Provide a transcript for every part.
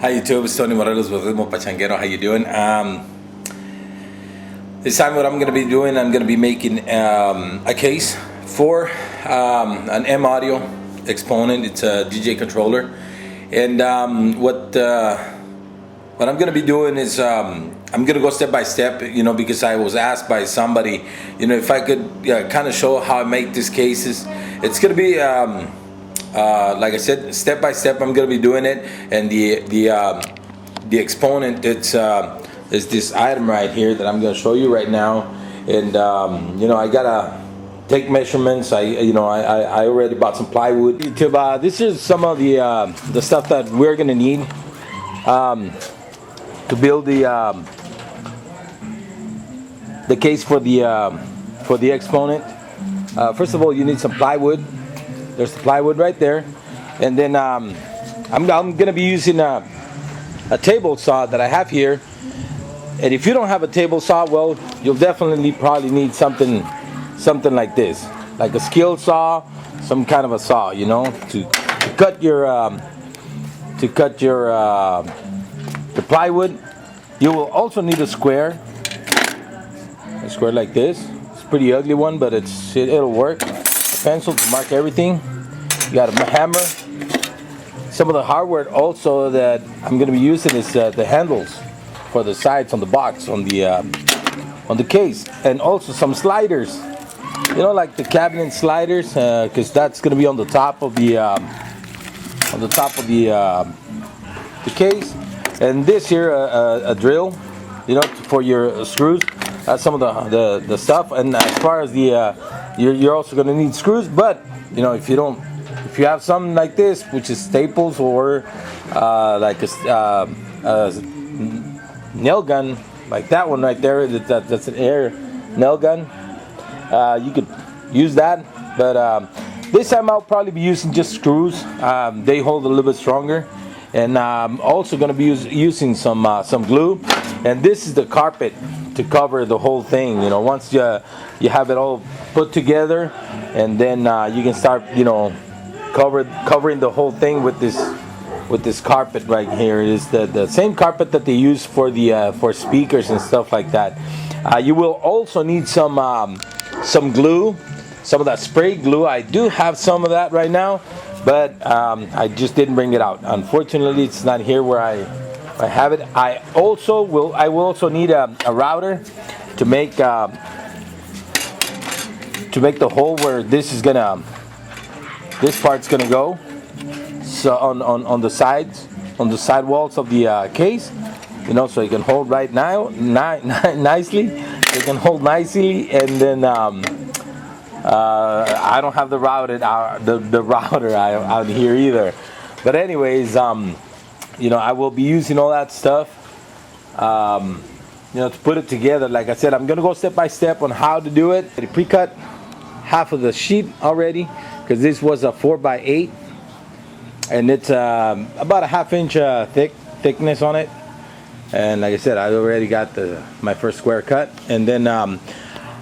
Hi YouTube, it's Tony Morelos with Ritmo Pachanguero. How you doing? This time what I'm going to be doing, I'm going to be making a case for an M audio exponent. It's a DJ controller, and what I'm going to be doing is I'm going to go step by step, because I was asked by somebody, if I could kind of show how I make these cases. It's going to be like I said, step by step. I'm going to be doing it, and the exponent, it's this item right here that I'm going to show you right now. And I gotta take measurements. I already bought some plywood. This is some of the stuff that we're going to need to build the case for the exponent. First of all, you need some plywood. There's the plywood right there, and then I'm going to be using a table saw that I have here. And if you don't have a table saw, well, you'll definitely probably need something like this, like a skill saw, some kind of a saw, to cut your the plywood. You will also need a square like this. It's a pretty ugly one, but it'll work. Pencil to mark everything. You got a hammer. Some of the hardware also that I'm going to be using is the handles for the sides on the box, on the case, and also some sliders. Like the cabinet sliders, because that's going to be on the top of the case. And this here a drill, for your screws. Some of the stuff. And as far as you're also going to need screws, but if you have something like this, which is staples, or like a nail gun, like that one right there, that's an air nail gun, you could use that. But this time I'll probably be using just screws. They hold a little bit stronger. And I'm also going to be using some glue. And this is the carpet to cover the whole thing. Once you have it all put together, and then you can start covering the whole thing with this carpet right here. It is the same carpet that they use for speakers and stuff like that. You will also need some glue, some of that spray glue. I do have some of that right now, but I just didn't bring it out. Unfortunately, it's not here where I have it. I will also need a router to make the hole where this part's gonna go. So on the sides, on the side walls of the case, so you can hold right now nicely. You can hold nicely, and then I don't have the router out here either. But anyways, I will be using all that stuff, to put it together. Like I said, I'm gonna go step by step on how to do it. I pre-cut half of the sheet already, because this was a 4x8, and it's about a half-inch thickness on it. And like I said, I already got my first square cut. And then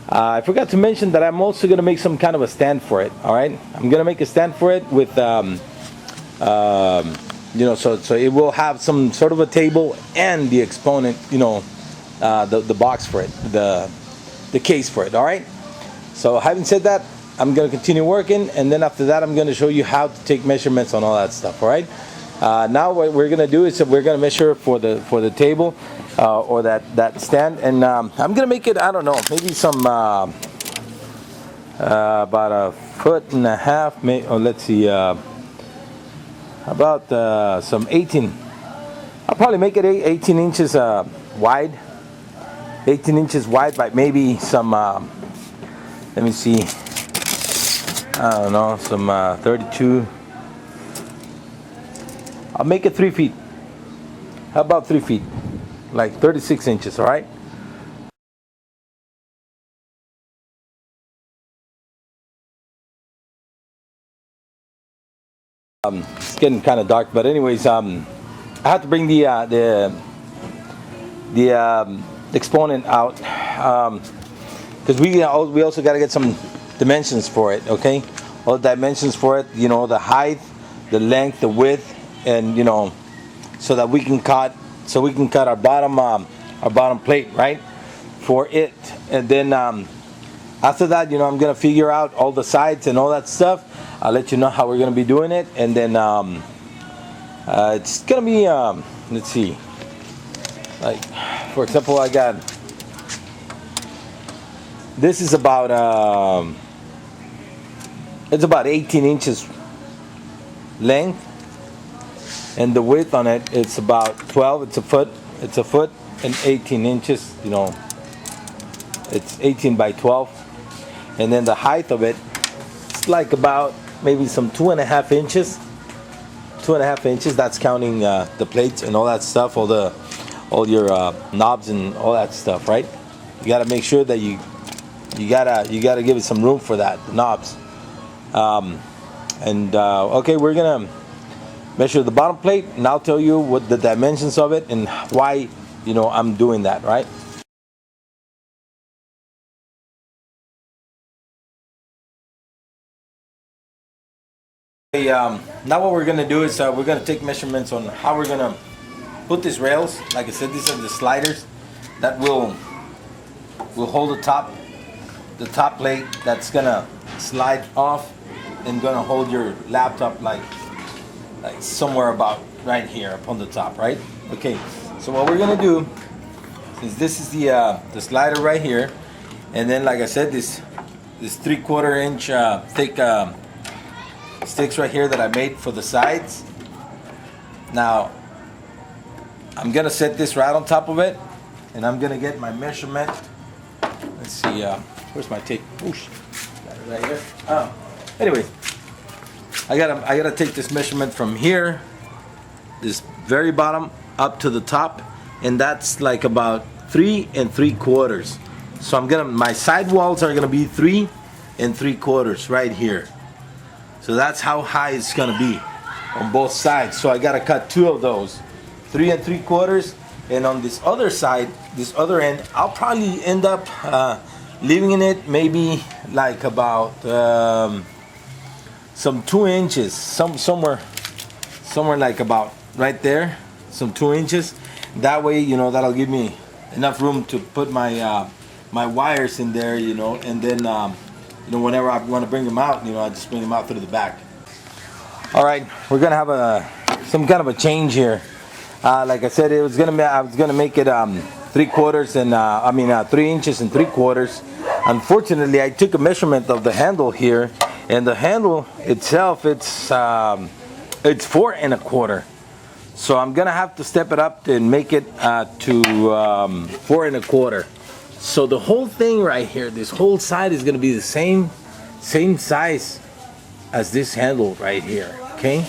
I forgot to mention that I'm also gonna make some kind of a stand for it. All right, I'm gonna make a stand for it with so it will have some sort of a table and the exponent, the box for it, the case for it. All right. So having said that, I'm going to continue working, and then after that, I'm going to show you how to take measurements on all that stuff. All right. Now what we're going to do is we're going to measure for the table or that stand, and I'm going to make it, I don't know, maybe some about 1.5 feet. Let's see. About some 18. I'll probably make it 18 inches wide. 18 inches wide by maybe some, let me see, I don't know, some 32. I'll make it 3 feet. How about 3 feet? Like 36 inches, all right? It's getting kind of dark, but anyways, I have to bring the exponent out, because we also got to get some dimensions for it. Okay, all the dimensions for it. The height, the length, the width, and so that we can cut our bottom plate, right, for it. And then after that, you know, I'm gonna figure out all the sides and all that stuff. I'll let you know how we're gonna be doing it. And then it's gonna be let's see, like for example, I got this is about it's about 18 inches length, and the width on it, it's about 12. It's a foot and 18 inches, you know, it's 18 by 12. And then the height of it, it's like about maybe some 2.5 inches. 2.5 inches. That's counting the plates and all that stuff, all your knobs and all that stuff, right? You got to make sure that you gotta give it some room for that, the knobs. Okay, we're gonna measure the bottom plate, and I'll tell you what the dimensions of it and why, you know, I'm doing that, right? Okay, now what we're gonna do is we're gonna take measurements on how we're gonna put these rails. Like I said, these are the sliders that will hold the top plate that's gonna slide off and gonna hold your laptop like somewhere about right here up on the top, right? Okay, so what we're gonna do is this is the slider right here, and then like I said, this 3/4 inch thick sticks right here that I made for the sides. Now I'm gonna set this right on top of it, and I'm gonna get my measurement. Let's see, where's my tape? Oosh, got it right here. Anyways, I gotta take this measurement from here, this very bottom up to the top, and that's like about 3 3/4. So my side walls are gonna be 3 3/4 right here. So that's how high it's gonna be on both sides. So I gotta cut 2 of those, 3 3/4, and on this other side, this other end, I'll probably end up leaving it maybe like about some 2 inches, somewhere like about right there, some 2 inches. That way, you know, that'll give me enough room to put my my wires in there, you know, and then you know, whenever I want to bring them out, you know, I just bring them out through the back. All right, we're gonna have some kind of a change here. Like I said, I was gonna make it 3/4 and 3 inches and 3/4. Unfortunately, I took a measurement of the handle here, and the handle itself, it's 4 1/4. So I'm gonna have to step it up and make it to 4 1/4. So the whole thing right here, this whole side is gonna be the same size as this handle right here. Okay,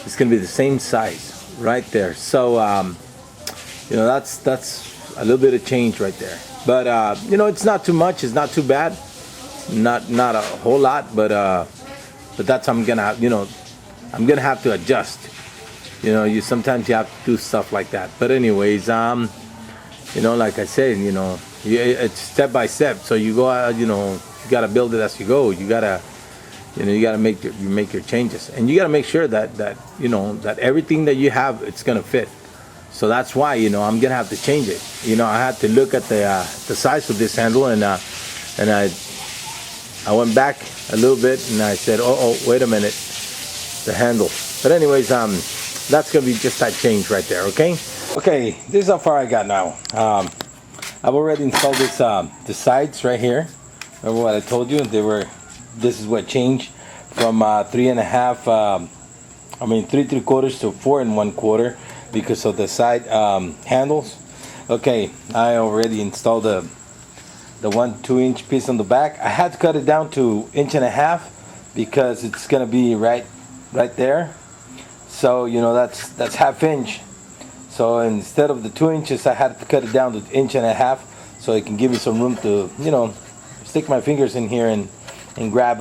it's gonna be the same size right there. So you know, that's a little bit of change right there. But you know, it's not too much. It's not too bad. Not a whole lot. But that's I'm gonna have to adjust. You know, sometimes you have to do stuff like that. But anyways, you know, like I said, you know, it's step by step. So you go out, you know, you gotta build it as you go. You gotta make your changes, and you gotta make sure that you know that everything that you have, it's gonna fit. So that's why, you know, I'm gonna have to change it. You know, I had to look at the size of this handle, and I went back a little bit, and I said, oh, wait a minute, the handle. But anyways, that's gonna be just that change right there. Okay, this is how far I got now. I've already installed this the sides right here. Remember what I told you? This is what changed from 3 3/4 to 4 1/4 because of the side handles. Okay, I already installed the 1 2-inch piece on the back. I had to cut it down to 1.5 because it's gonna be right there. So you know, that's 1/2 inch. So instead of the 2 inches, I had to cut it down to 1.5 so it can give me some room to, you know, stick my fingers in here and grab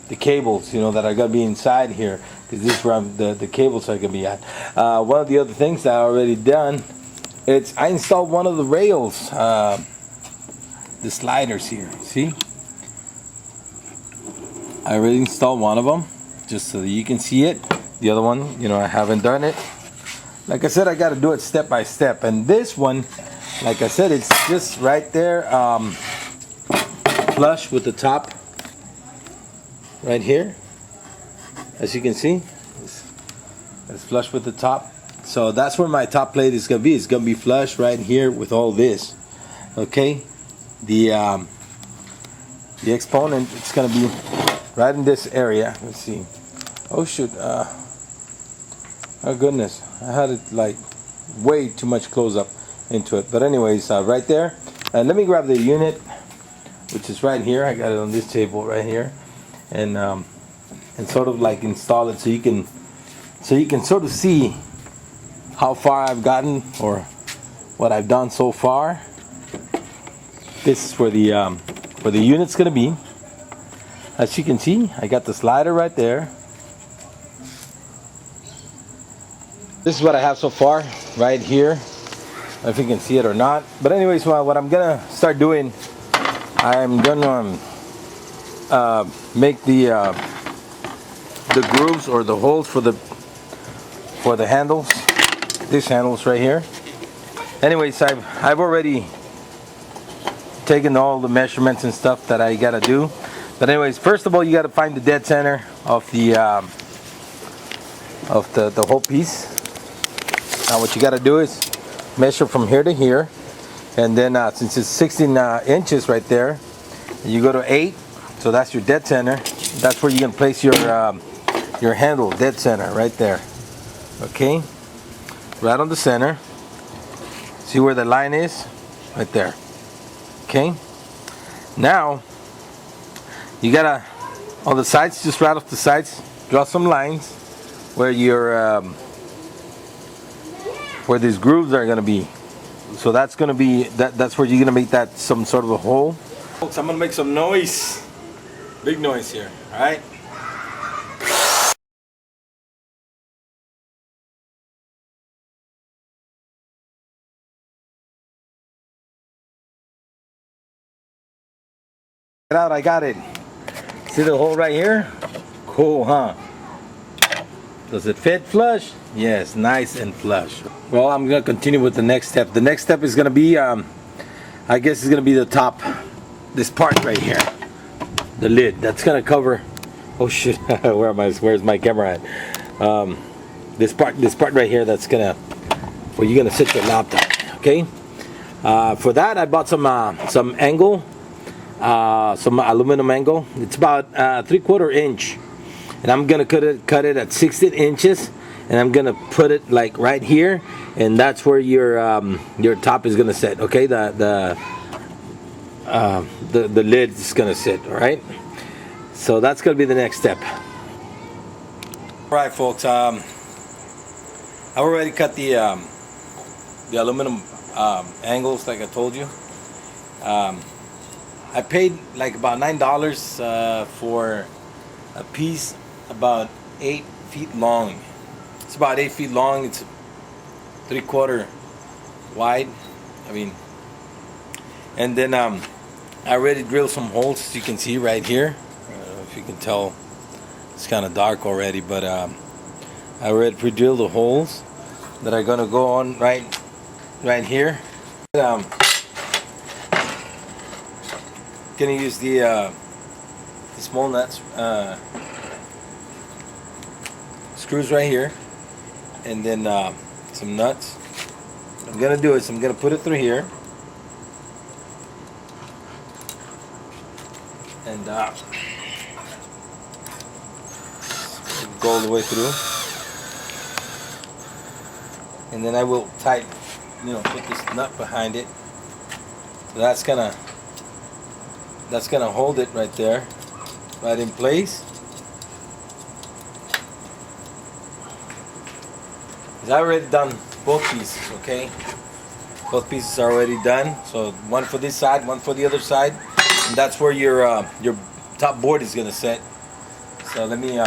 the cables, you know, that are gonna be inside here, because this is where the cables are gonna be at. One of the other things that I already done, I installed one of the rails, the sliders here. See, I already installed one of them, just so that you can see it. The other one, you know, I haven't done it. like I said, I got to do it step by step. And this one, like I said, it's just right there, flush with the top, right here. As you can see, it's flush with the top. So that's where my top plate is gonna be. It's gonna be flush right here with all this. Okay, the exponent, it's gonna be right in this area. Let's see. Oh shoot! Oh goodness, I had it like way too much close up into it. But anyways, right there. And let me grab the unit, which is right here. I got it on this table right here, and sort of like install it so you can sort of see how far I've gotten or what I've done so far. This is where the unit's gonna be. As you can see, I got the slider right there. This is what I have so far right here. I don't know if you can see it or not. But anyways, what I'm gonna start doing, I'm gonna make the grooves or the holes for the handles. These handles right here. Anyways, I've already taken all the measurements and stuff that I gotta do. But anyways, first of all, you gotta find the dead center of the whole piece. Now what you gotta do is measure from here to here, and then since it's 16 inches right there, you go to 8. So that's your dead center. That's where you can place your handle, dead center, right there. Okay, right on the center. See where the line is? Right there. Okay. Now you gotta, on the sides, just right off the sides, draw some lines where your where these grooves are gonna be. So that's gonna be that's where you're gonna make that some sort of a hole. Folks, I'm gonna make some noise, big noise here. All right. Get out, I got it. See the hole right here? Cool, huh? Does it fit flush? Yes, nice and flush. Well, I'm gonna continue with the next step. The next step is gonna be, I guess it's gonna be the top, this part right here. The lid, that's gonna cover, oh shit, where's my camera at? This part right here, that's gonna, where you're gonna sit your laptop, okay? For that, I bought some angle, some aluminum angle. It's about 3/4 inch, and I'm gonna cut it at 16 inches, and I'm gonna put it like right here, and that's where your top is gonna sit. Okay, the lid is gonna sit. All right, so that's gonna be the next step. All right, folks. I already cut the aluminum angles, like I told you. I paid like about $9 for a piece about 8 feet long. It's about 8 feet long. It's 3/4 wide. I mean, and then I already drilled some holes, as you can see right here. I don't know if you can tell, it's kind of dark already, but I already pre-drilled the holes that are gonna go on right here. Gonna use the small nuts, screws right here, and then some nuts. What I'm gonna do is I'm gonna put it through here, and go all the way through, and then I will tighten, put this nut behind it. So that's gonna hold it right there, right in place. I've already done both pieces, okay? Both pieces are already done. So one for this side, one for the other side, and that's where your top board is gonna sit. So let me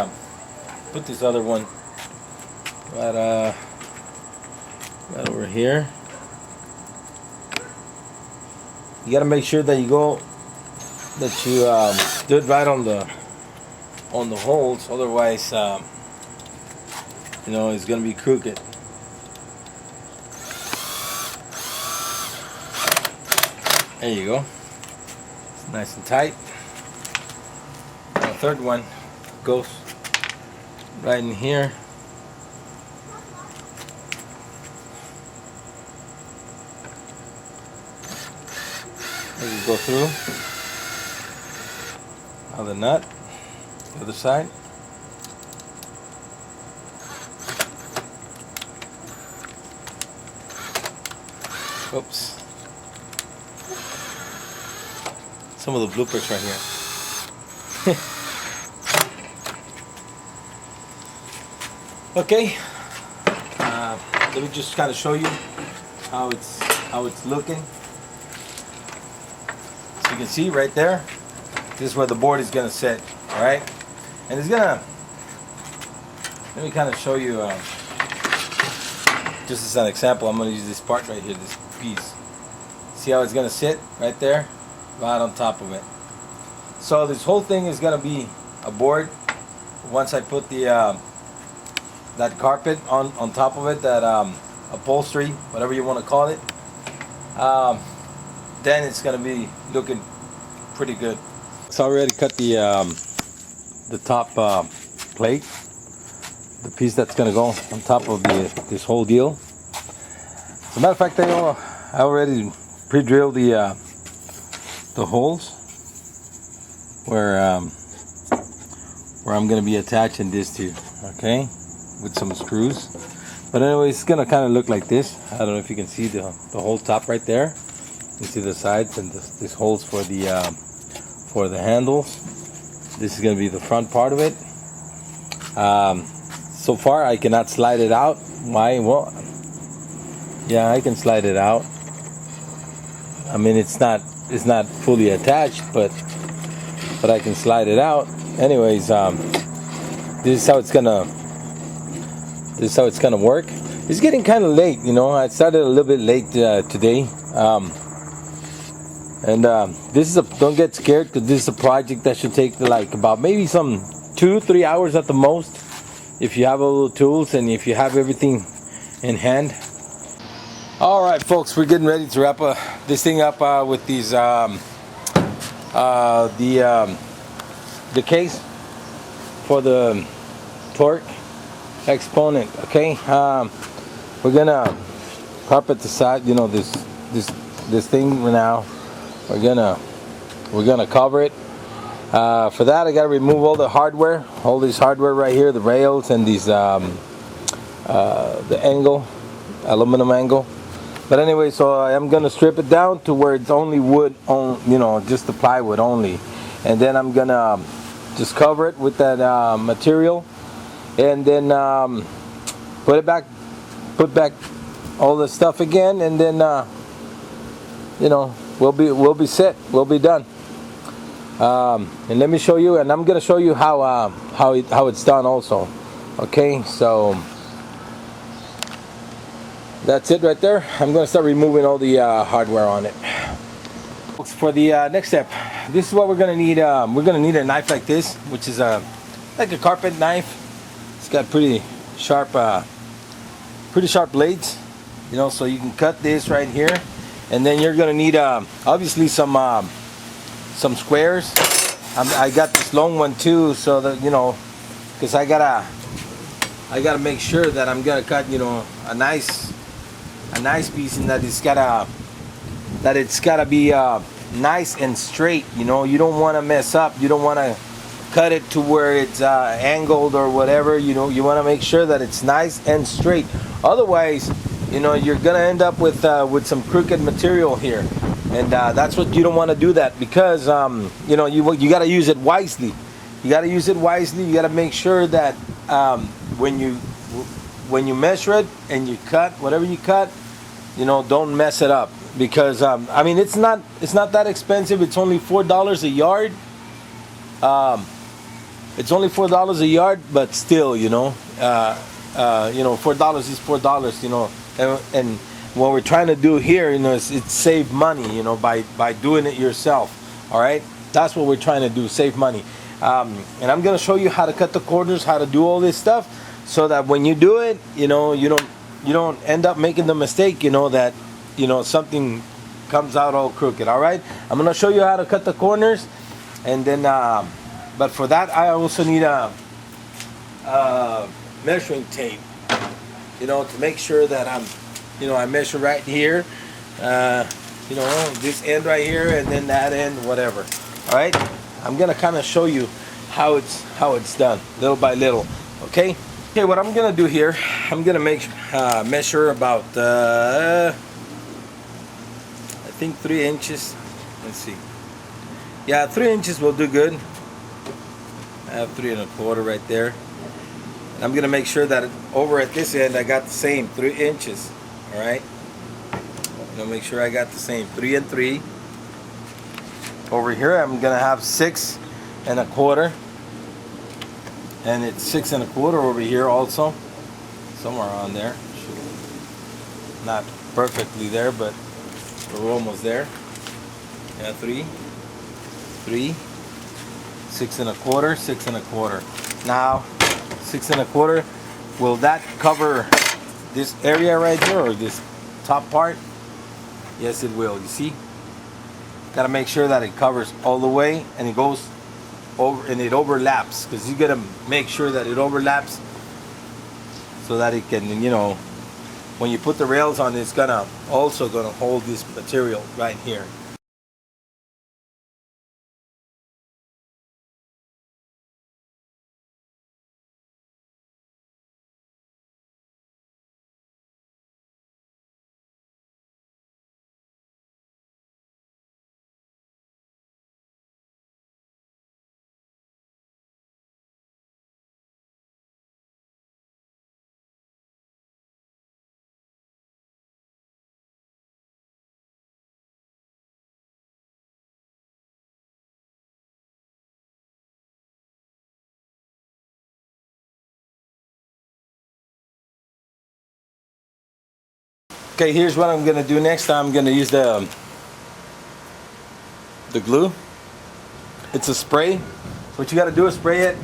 put this other one right over here. You gotta make sure that you do it right on the holes, otherwise it's gonna be crooked. There you go. It's nice and tight. And the third one goes right in here. There you go through. Now the nut, the other side. Oops. Some of the bloopers right here. Okay. Let me just kind of show you how it's looking. So you can see right there. This is where the board is gonna sit. All right, and it's gonna. Let me kind of show you. Just as an example, I'm gonna use this part right here. This piece. See how it's gonna sit right there, right on top of it. So this whole thing is gonna be a board. Once I put the that carpet on top of it, that upholstery, whatever you want to call it, then it's gonna be looking pretty good. So I already cut the top plate, the piece that's gonna go on top of this whole deal. As a matter of fact, I already pre-drilled the holes where I'm gonna be attaching this to, okay, with some screws. But anyway, it's gonna kind of look like this. I don't know if you can see the whole top right there. You see the sides and these holes for the handles. This is gonna be the front part of it. So far, I cannot slide it out. Why? Well, yeah, I can slide it out. I mean, it's not fully attached, but I can slide it out. Anyways, this is how it's gonna work. It's getting kind of late, you know. I started a little bit late today, and this is don't get scared, because this is a project that should take like about maybe some 2-3 hours at the most, if you have all the tools and if you have everything in hand. All right, folks, we're getting ready to wrap this thing up with these the case for the torque exponent. Okay, we're gonna carpet the side. You know, this thing now. We're gonna cover it. For that, I gotta remove all the hardware, all this hardware right here, the rails and these the angle, aluminum angle. But anyway, so I am gonna strip it down to where it's only wood, you know, just the plywood only, and then I'm gonna just cover it with that material, and then put back all the stuff again, and then you know, we'll be set, we'll be done. And let me show you, and I'm gonna show you how it's done also. Okay, so that's it right there. I'm gonna start removing all the hardware on it. For the next step, this is what we're gonna need. We're gonna need a knife like this, which is like a carpet knife. It's got pretty sharp blades, you know, so you can cut this right here. And then you're gonna need obviously some squares. I got this long one too, so that, you know, because I gotta make sure that I'm gonna cut, you know, a nice piece, and that it's gotta be nice and straight. You know, you don't want to mess up. You don't want to cut it to where it's angled or whatever. You know, you want to make sure that it's nice and straight. Otherwise, you know, you're gonna end up with some crooked material here, and that's what you don't want to do. That because you know, you got to use it wisely. You got to use it wisely. You got to make sure that when you measure it and you cut whatever you cut, you know, don't mess it up. Because I mean, it's not that expensive. It's only $4 a yard. It's only $4 a yard, but still, you know, $4 is $4. You know. And what we're trying to do here, you know, is save money, you know, by doing it yourself. All right, that's what we're trying to do, save money. And I'm gonna show you how to cut the corners, how to do all this stuff, so that when you do it, you know, you don't end up making the mistake, you know, that, you know, something comes out all crooked. All right, I'm gonna show you how to cut the corners, and then but for that I also need a measuring tape, you know, to make sure that I measure right here, you know, this end right here, and then that end, whatever. All right, I'm gonna kind of show you how it's done, little by little. Okay, what I'm gonna do here, I'm gonna measure about I think 3 inches. Let's see. Yeah, 3 inches will do good. I have 3 1/4 right there. And I'm gonna make sure that over at this end I got the same 3 inches. All right. I'm gonna make sure I got the same 3 and 3. Over here I'm gonna have 6 1/4, and it's 6 1/4 over here also, somewhere on there. Not perfectly there, but we're almost there. Yeah, 3, 6 1/4, 6 1/4. Now 6 1/4, will that cover this area right here, or this top part? Yes, it will. You see, got to make sure that it covers all the way, and it goes over and it overlaps, because you got to make sure that it overlaps so that it can, you know, when you put the rails on, it's also gonna hold this material right here. Okay, here's what I'm gonna do next. I'm gonna use the glue. It's a spray. What you gotta do is spray it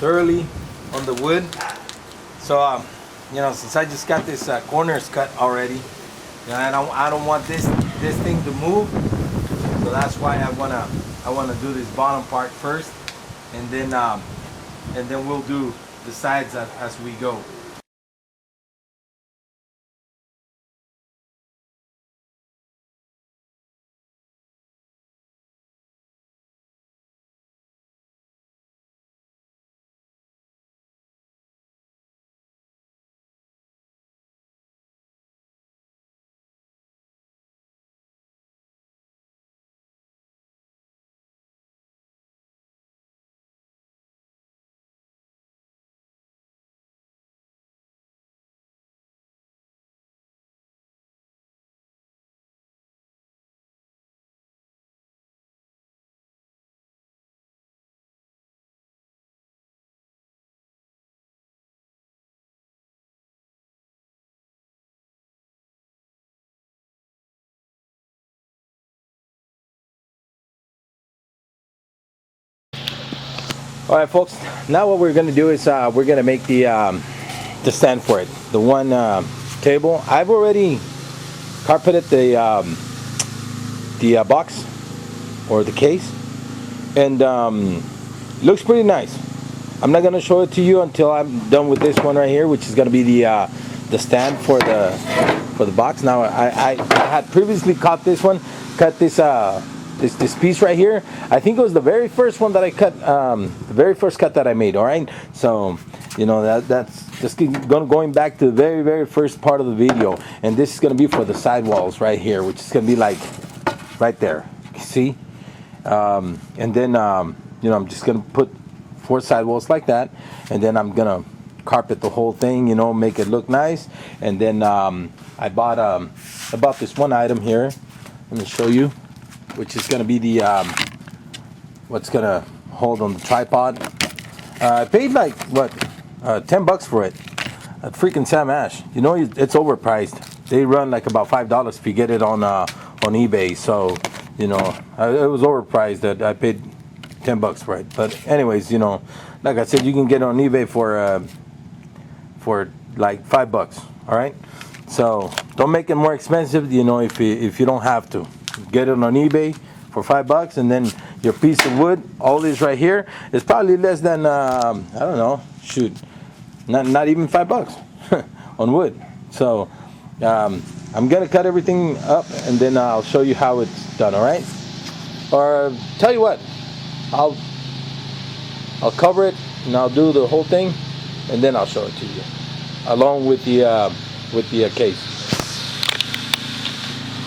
thoroughly on the wood. So you know, since I just got this corners cut already, you know, I don't want this thing to move. So that's why I wanna do this bottom part first, and then we'll do the sides as we go. All right, folks. Now what we're going to do is we're going to make the stand for it. The one table. I've already carpeted the box or the case, and looks pretty nice. I'm not going to show it to you until I'm done with this one right here, which is going to be the stand for the box. Now I had previously cut this this piece right here. I think it was the very first one that I cut, the very first cut that I made. All right, so you know that's just going back to the very first part of the video, and this is going to be for the sidewalls right here, which is going to be like right there. See, and then you know, I'm just going to put 4 sidewalls like that, and then I'm going to carpet the whole thing, you know, make it look nice. And then I bought this one item here. Let me show you, which is going to be the what's going to hold on the tripod. I paid like what, $10 for it at freaking Sam Ash. You know, it's overpriced. They run like about $5 if you get it on eBay. So you know, it was overpriced. That I paid $10 for it. But anyways, you know, like I said, you can get it on eBay for like $5. All right. So don't make it more expensive, you know, if you don't have to. Get it on eBay for $5, and then your piece of wood, all this right here, is probably less than I don't know, shoot, not even $5 on wood. So I'm gonna cut everything up, and then I'll show you how it's done. All right? Or tell you what, I'll cover it and I'll do the whole thing, and then I'll show it to you along with the case.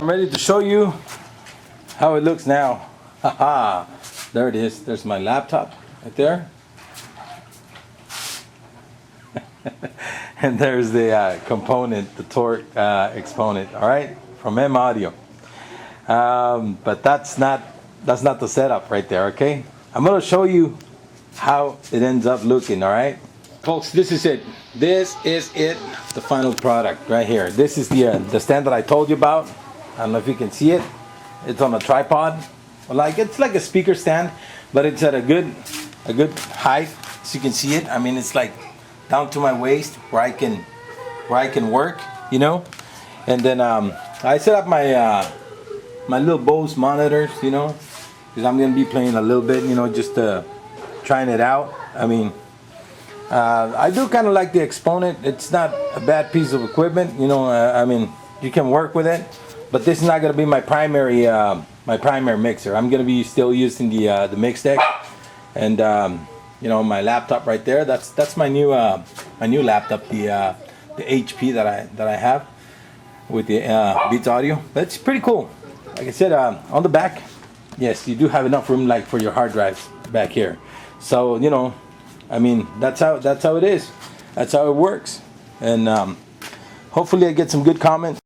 I'm ready to show you how it looks now. Haha, there it is. There's my laptop right there. And there's the component, the torque exponent, all right, from M Audio. But that's not the setup right there, okay? I'm gonna show you how it ends up looking, all right? Folks, this is it. This is it, the final product right here. This is the stand that I told you about. I don't know if you can see it. It's on a tripod. It's like a speaker stand, but it's at a good height, so you can see it. I mean, it's like down to my waist where I can work, you know. And then I set up my my little Bose monitors, you know, because I'm gonna be playing a little bit, you know, just trying it out. I mean, I do kind of like the exponent. It's not a bad piece of equipment, you know. I mean, you can work with it, but this is not gonna be my primary mixer. I'm gonna be still using the mix deck, and you know, my laptop right there. That's my new laptop, the HP that I have with the Beats Audio. That's pretty cool. Like I said, on the back, yes, you do have enough room, like for your hard drives back here. So you know, I mean, that's how it is. That's how it works. And hopefully I get some good comments